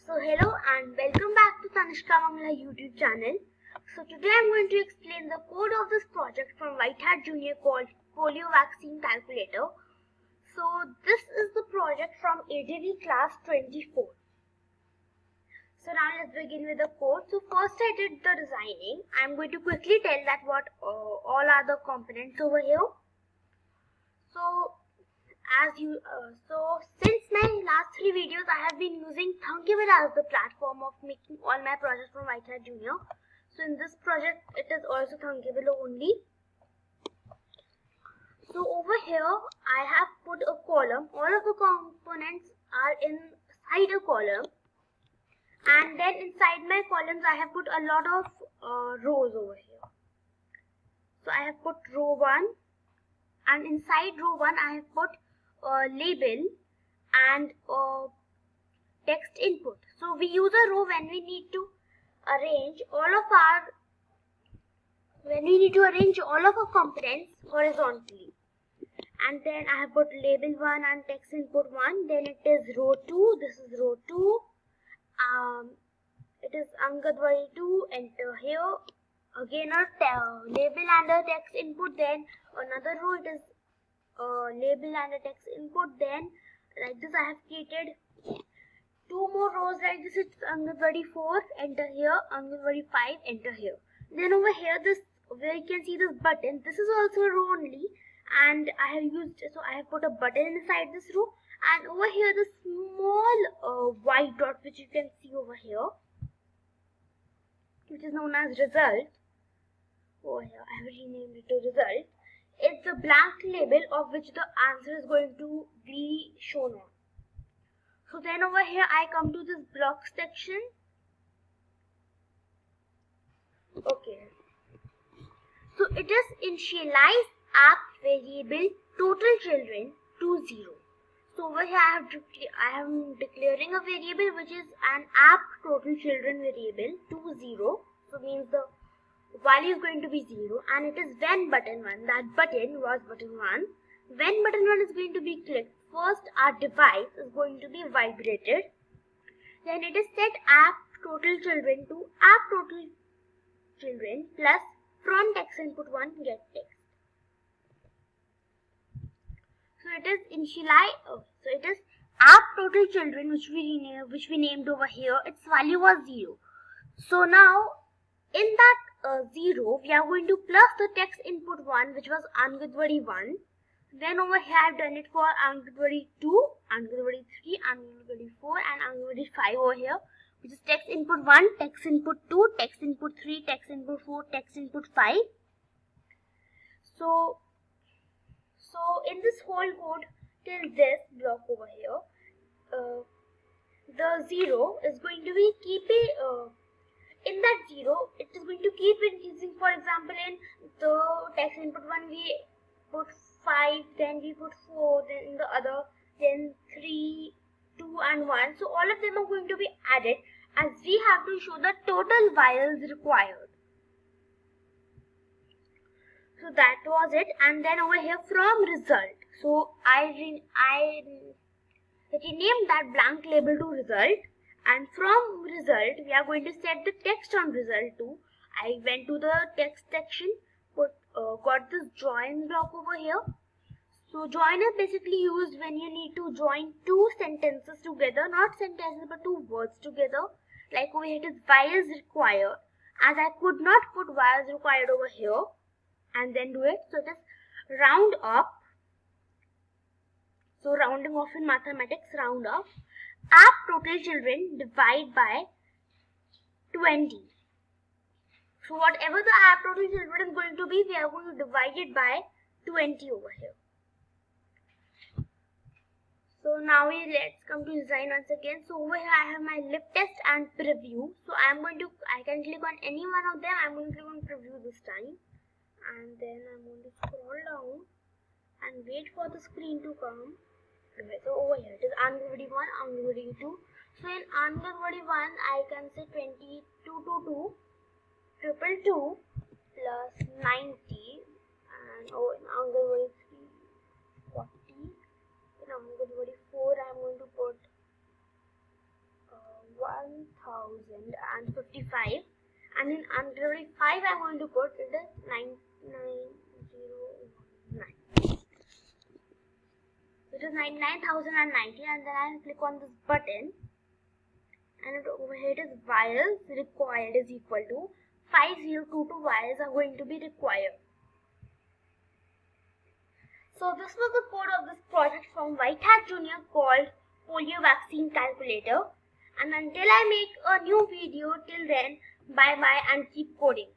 So hello and welcome back to Tanishka Mangla YouTube channel. So today I'm going to explain the code of this project from White Hat Junior called Polio Vaccine Calculator. So this is the project from ADV class 24. So now let's begin with the code. So first I did the designing. I'm going to quickly tell that what all are the components over here. So since my last 3 videos I have been using Thunkable as the platform of making all my projects from White Hat Junior. So in this project it is also Thunkable only. So over here I have put a column. All of the components are inside a column, and then inside my columns I have put a lot of rows over here. So I have put row 1, and inside row 1 I have put a label and text input. So we use a row when we need to arrange all of our components horizontally. And then I have put label 1 and text input 1. Then it is row 2. This is row 2. It is Angadwari 2. Enter here. Again a label and a text input. Then another row, it is label and a text input. Then like this I have created 2 more rows like this. It's Angadwari 4, enter here. Angadwari 5, enter here. Then over here, this where you can see this button, this is also a row only, and I have put a button inside this row. And over here the small white dot which you can see over here, which is known as result. Over here I have renamed it to result. It's the blank label of which the answer is going to be shown on. So then over here I come to this blocks section. Okay. So it is initialize app variable total children to 0. So over here I am declaring a variable which is an app total children variable to 0. So means the value is going to be 0, and it is when button 1. That button was button 1. When button 1 is going to be clicked, first our device is going to be vibrated. Then it is set app total children to app total children plus from text input 1 get text. So it is initialize. So it is app total children which we named over here. Its value was 0. So now in that 0 we are going to plus the text input 1 which was Angadwari 1. Then over here I have done it for Angadwari 2, Angadwari 3, Angadwari 4 and Angadwari 5 over here, which is text input 1, text input 2, text input 3, text input 4, text input 5. So in this whole code till this block over here, the 0 is going to be in that 0 it is going to keep increasing. For example, in the text input 1 we put 5, then we put 4, then in the other, then 3, 2 and 1. So all of them are going to be added as we have to show the total vials required. So that was it. And then over here from result, so I renamed that blank label to result, and from result we are going to set the text on result too. I went to the text section, got this join block over here. So join is basically used when you need to join 2 sentences together, not sentences but 2 words together. Like over here it is vials required, as I could not put vials required over here and then do it. So it is round up. So rounding off in mathematics, round up. App total children divide by 20. So whatever the app total children is going to be, we are going to divide it by 20 over here. So now let's come to design once again. So over here I have my lip test and preview. So I can click on any one of them. I'm going to click on preview this time, and then I'm going to scroll down and wait for the screen to come. Okay, so over here it is Angadwari 1, Angadwari 2. So in Angadwari 1 I can say 22 to 2, 222 plus 90, and in Angadwari 3, 40. In Angadwari 4 I am going to put 1055, and in under 5 I'm going to put it is 99019. It is 99,090, and then I click on this button, and over here it is wires required is equal to 5022 wires are going to be required. So this was the code of this project from White Hat Junior called Polio Vaccine Calculator. And until I make a new video, till then, bye bye and keep coding.